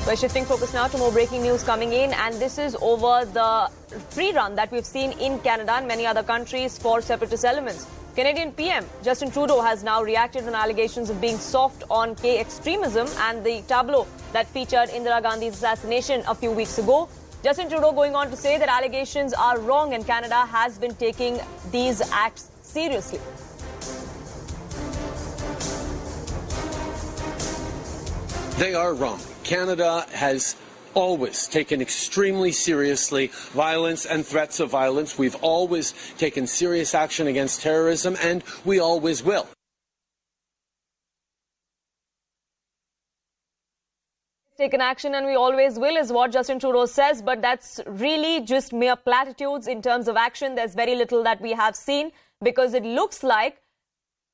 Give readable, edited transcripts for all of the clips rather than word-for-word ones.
We're shifting focus now to more breaking news coming in, and this is over the free run that we've seen in Canada and many other countries for separatist elements. Canadian PM Justin Trudeau has now reacted on allegations of being soft on gay extremism and the tableau that featured Indira Gandhi's assassination a few weeks ago. Justin Trudeau going on to say that allegations are wrong and Canada has been taking these acts seriously. They are wrong. Canada has always taken extremely seriously violence and threats of violence. We've always taken serious action against terrorism, and we always will. Taken action and we always will is what Justin Trudeau says, but that's really just mere platitudes in terms of action. There's very little that we have seen because it looks like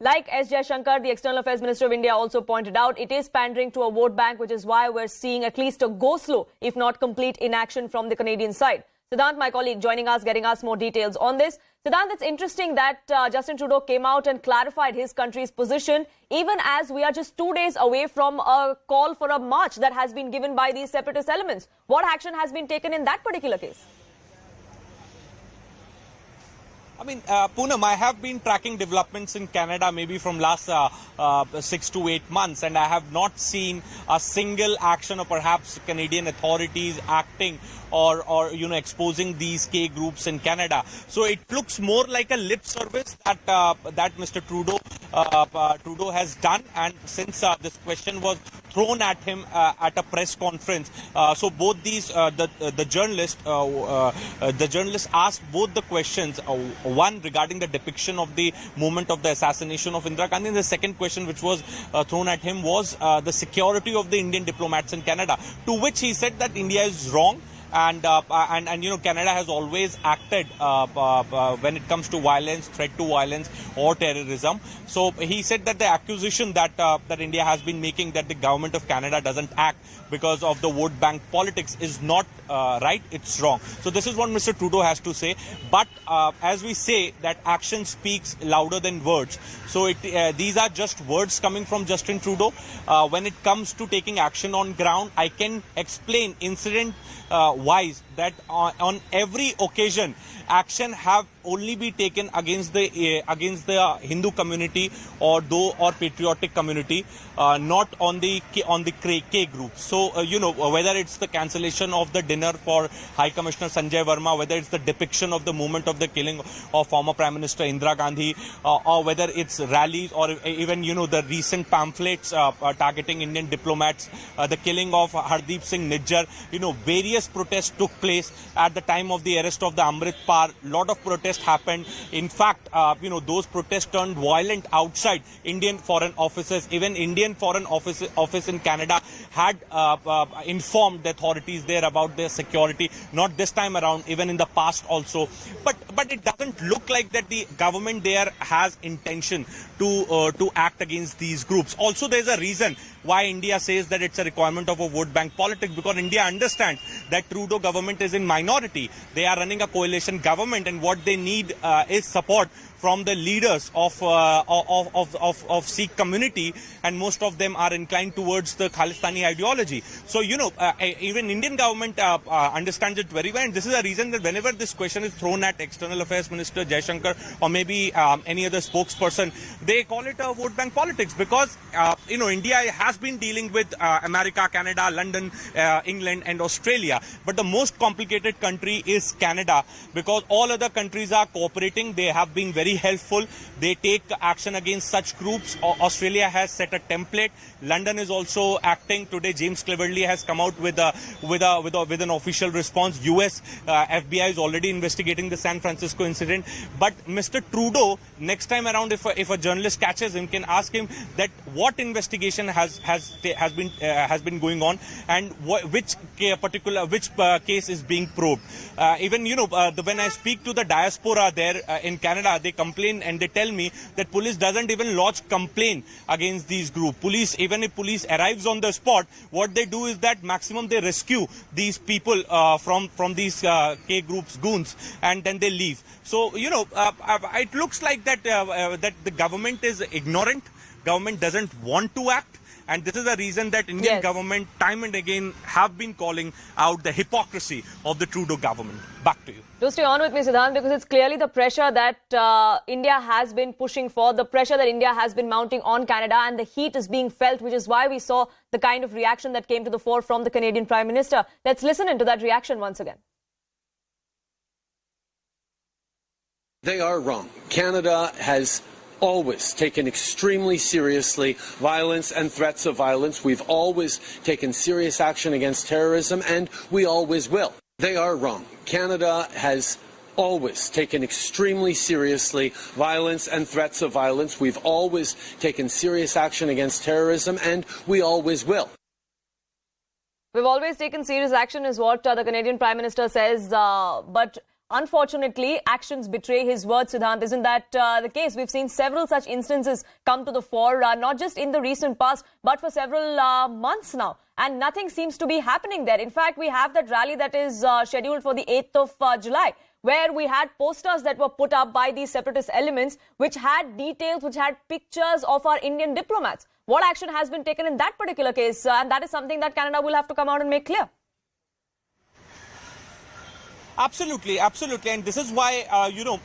S. Jaishankar, the External Affairs Minister of India, also pointed out, it is pandering to a vote bank, which is why we're seeing at least a go-slow, if not complete inaction from the Canadian side. Siddhant, my colleague, joining us, getting us more details on this. Siddhant, it's interesting that Justin Trudeau came out and clarified his country's position, even as we are just 2 days away from a call for a march that has been given by these separatist elements. What action has been taken in that particular case? I mean, Poonam, I have been tracking developments in Canada maybe from last 6 to 8 months, and I have not seen a single action or perhaps Canadian authorities acting or exposing these K groups in Canada. So it looks more like a lip service that Mr. Trudeau has done, and since this question was thrown at him at a press conference, so both these the journalists asked both the questions. One regarding the depiction of the moment of the assassination of Indira Gandhi, and the second question which was thrown at him was the security of the Indian diplomats in Canada, to which he said that India is wrong. And Canada has always acted when it comes to violence, threat to violence or terrorism. So he said that the accusation that India has been making, that the government of Canada doesn't act because of the vote bank politics, is not right. It's wrong. So this is what Mr. Trudeau has to say. But as we say, that action speaks louder than words. So these are just words coming from Justin Trudeau. When it comes to taking action on ground, I can explain incident-wise that on every occasion, action have only be taken against the Hindu community or patriotic community, not on the K group. So whether it's the cancellation of the dinner for High Commissioner Sanjay Verma, whether it's the depiction of the moment of the killing of former Prime Minister Indira Gandhi, or whether it's rallies or even the recent pamphlets targeting Indian diplomats, the killing of Hardeep Singh Nijjar, various protests took place at the time of the arrest of the Amrit Par. Lot of protests happened. In fact, those protests turned violent outside Indian foreign offices. Even Indian foreign office in Canada had informed the authorities there about their security. Not this time around, even in the past also. But it doesn't look like that the government there has intention to act against these groups. Also, there's a reason why India says that it's a requirement of a vote bank politics, because India understands that Trudeau government is in minority. They are running a coalition government, and what they need is support from the leaders of Sikh community, and most of them are inclined towards the Khalistani ideology. So, even Indian government understands it very well, and this is a reason that whenever this question is thrown at External Affairs Minister Jaishankar or maybe any other spokesperson, they call it a vote bank politics, because, India has been dealing with America, Canada, London, England and Australia. But the most complicated country is Canada, because all other countries are cooperating. They have been very helpful. They take action against such groups. Australia has set a template. London is also acting. Today, James Cleverly has come out with an official response. US FBI is already investigating the San Francisco incident. But Mr. Trudeau, next time around, if a journalist catches him, can ask him that what investigation has been going on, and which case is being probed. Even when I speak to the diaspora there in Canada, they complain and they tell me that police doesn't even lodge complaint against these groups. Even if police arrives on the spot, what they do is that maximum they rescue these people from these K groups goons, and then they leave. So it looks like that that the government is ignorant. Government doesn't want to act. And this is the reason that Indian Yes. government time and again have been calling out the hypocrisy of the Trudeau government. Back to you. Do stay on with me, Siddhant, because it's clearly the pressure that India has been pushing for, the pressure that India has been mounting on Canada, and the heat is being felt, which is why we saw the kind of reaction that came to the fore from the Canadian Prime Minister. Let's listen into that reaction once again. They are wrong. Canada has always taken extremely seriously violence and threats of violence. We've always taken serious action against terrorism, and we always will. They are wrong. Canada has always taken extremely seriously violence and threats of violence. We've always taken serious action against terrorism, and we always will. We've always taken serious action is what the Canadian Prime Minister says, but unfortunately, actions betray his words, Siddhant. Isn't that the case? We've seen several such instances come to the fore, not just in the recent past, but for several months now. And nothing seems to be happening there. In fact, we have that rally that is scheduled for the 8th of July, where we had posters that were put up by these separatist elements, which had details, which had pictures of our Indian diplomats. What action has been taken in that particular case? And that is something that Canada will have to come out and make clear. Absolutely, absolutely, and this is why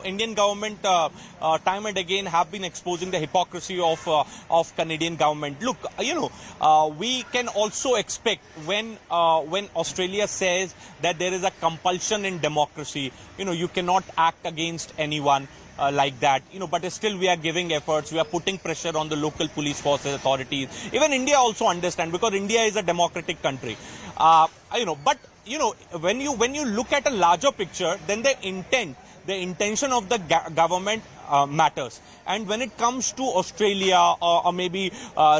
Indian government time and again have been exposing the hypocrisy of Canadian government. Look, we can also expect when Australia says that there is a compulsion in democracy, you cannot act against anyone. Like that, but still we are giving efforts, we are putting pressure on the local police forces, authorities. Even India also understand, because India is a democratic country. But when you look at a larger picture, then the intention of the government matters. And when it comes to Australia or maybe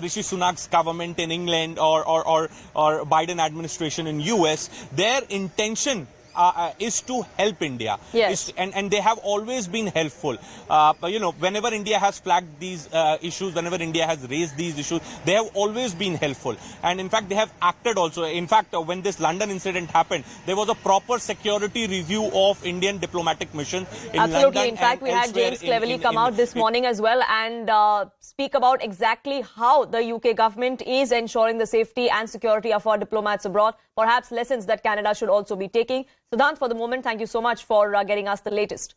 Rishi Sunak's government in England or Biden administration in US, their intention is to help India. Yes. And they have always been helpful. Whenever India has flagged these issues, whenever India has raised these issues, they have always been helpful. And in fact, they have acted also. In fact, when this London incident happened, there was a proper security review of Indian diplomatic mission in Absolutely. London. In fact, we had James Cleverly come out this morning as well and speak about exactly how the UK government is ensuring the safety and security of our diplomats abroad. Perhaps lessons that Canada should also be taking. Siddhant, for the moment, thank you so much for getting us the latest.